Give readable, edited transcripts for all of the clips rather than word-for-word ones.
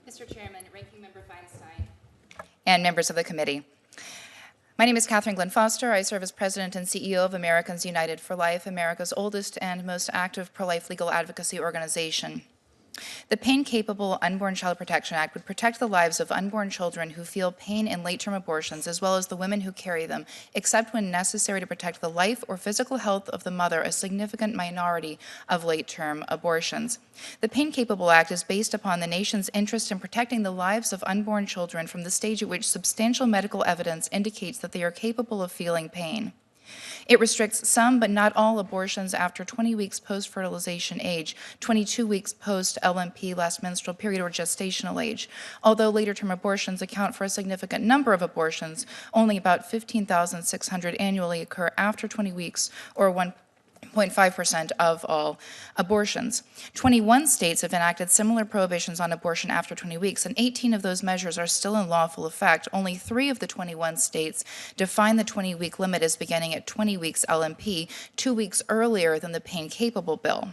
Mr. Chairman, Ranking Member Feinstein, and members of the committee. My name is Catherine Glenn Foster. I serve as President and CEO of Americans United for Life, America's oldest and most active pro-life legal advocacy organization. The Pain-Capable Unborn Child Protection Act would protect the lives of unborn children who feel pain in late-term abortions, as well as the women who carry them, except when necessary to protect the life or physical health of the mother, a significant minority of late-term abortions. The Pain-Capable Act is based upon the nation's interest in protecting the lives of unborn children from the stage at which substantial medical evidence indicates that they are capable of feeling pain. It restricts some but not all abortions after 20 weeks post-fertilization age, 22 weeks post-LMP, last menstrual period, or gestational age. Although later-term abortions account for a significant number of abortions, only about 15,600 annually occur after 20 weeks, or 1.5% of all abortions. 21 states have enacted similar prohibitions on abortion after 20 weeks, and 18 of those measures are still in lawful effect. Only 3 of the 21 states define the 20-week limit as beginning at 20 weeks LMP, 2 weeks earlier than the pain-capable bill.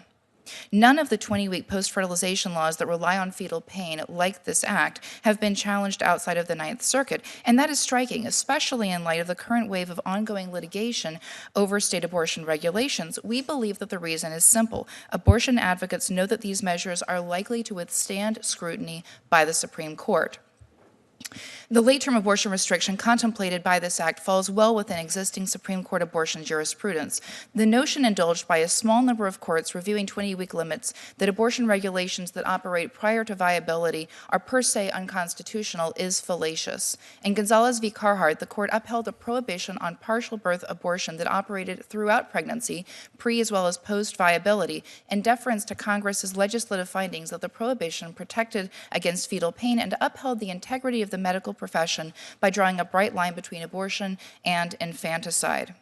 None of the 20-week post-fertilization laws that rely on fetal pain, like this act, have been challenged outside of the Ninth Circuit, and that is striking, especially in light of the current wave of ongoing litigation over state abortion regulations. We believe that the reason is simple. Abortion advocates know that these measures are likely to withstand scrutiny by the Supreme Court. The late-term abortion restriction contemplated by this act falls well within existing Supreme Court abortion jurisprudence. The notion indulged by a small number of courts reviewing 20-week limits that abortion regulations that operate prior to viability are per se unconstitutional is fallacious. In Gonzalez v. Carhart, the court upheld a prohibition on partial birth abortion that operated throughout pregnancy, pre as well as post-viability, in deference to Congress's legislative findings that the prohibition protected against fetal pain and upheld the integrity of the medical profession by drawing a bright line between abortion and infanticide.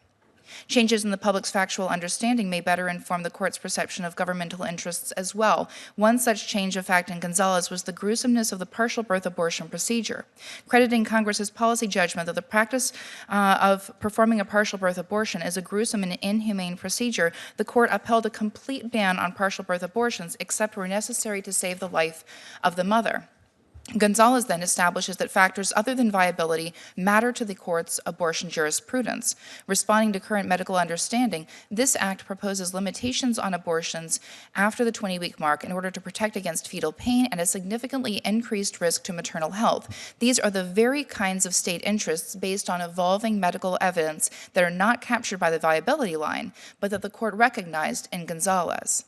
Changes in the public's factual understanding may better inform the court's perception of governmental interests as well. One such change of fact in Gonzalez was the gruesomeness of the partial birth abortion procedure. Crediting Congress's policy judgment that the practice of performing a partial birth abortion is a gruesome and inhumane procedure, the court upheld a complete ban on partial birth abortions except where necessary to save the life of the mother. Gonzalez then establishes that factors other than viability matter to the court's abortion jurisprudence. Responding to current medical understanding, this act proposes limitations on abortions after the 20-week mark in order to protect against fetal pain and a significantly increased risk to maternal health. These are the very kinds of state interests based on evolving medical evidence that are not captured by the viability line, but that the court recognized in Gonzalez.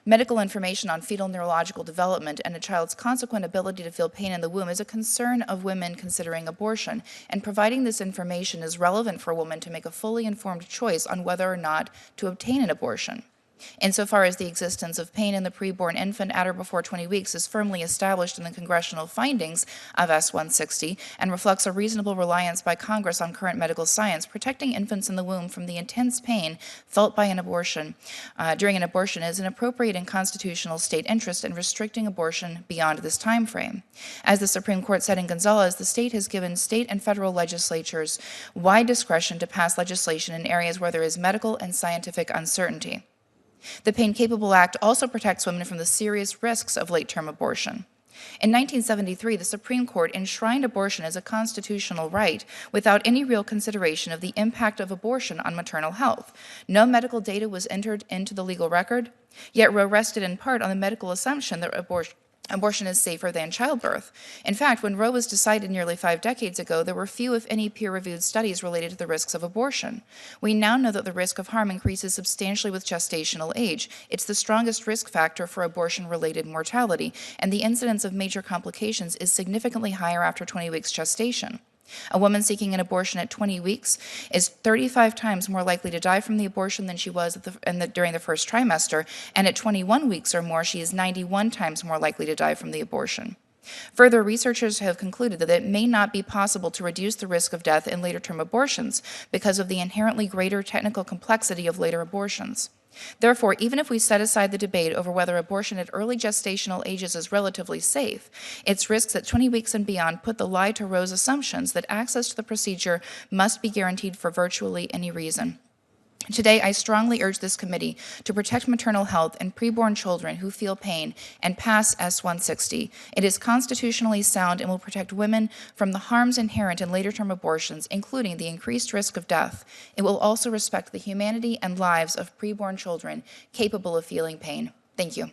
Medical information on fetal neurological development and a child's consequent ability to feel pain in the womb is a concern of women considering abortion, and providing this information is relevant for a woman to make a fully informed choice on whether or not to obtain an abortion. Insofar as the existence of pain in the preborn infant at or before 20 weeks is firmly established in the congressional findings of S-160 and reflects a reasonable reliance by Congress on current medical science, protecting infants in the womb from the intense pain felt by an abortion during an abortion is an appropriate and constitutional state interest in restricting abortion beyond this time frame. As the Supreme Court said in Gonzalez, the state has given state and federal legislatures wide discretion to pass legislation in areas where there is medical and scientific uncertainty. The Pain-Capable Act also protects women from the serious risks of late-term abortion. In 1973, the Supreme Court enshrined abortion as a constitutional right without any real consideration of the impact of abortion on maternal health. No medical data was entered into the legal record, yet Roe rested in part on the medical assumption that abortion is safer than childbirth. In fact, when Roe was decided nearly 5 decades ago, there were few, if any, peer-reviewed studies related to the risks of abortion. We now know that the risk of harm increases substantially with gestational age. It's the strongest risk factor for abortion-related mortality, and the incidence of major complications is significantly higher after 20 weeks gestation. A woman seeking an abortion at 20 weeks is 35 times more likely to die from the abortion than she was during the first trimester, and at 21 weeks or more, she is 91 times more likely to die from the abortion. Further, researchers have concluded that it may not be possible to reduce the risk of death in later-term abortions because of the inherently greater technical complexity of later abortions. Therefore, even if we set aside the debate over whether abortion at early gestational ages is relatively safe, its risks at 20 weeks and beyond put the lie to Roe's assumptions that access to the procedure must be guaranteed for virtually any reason. Today, I strongly urge this committee to protect maternal health and preborn children who feel pain and pass S-160. It is constitutionally sound and will protect women from the harms inherent in later-term abortions, including the increased risk of death. It will also respect the humanity and lives of preborn children capable of feeling pain. Thank you.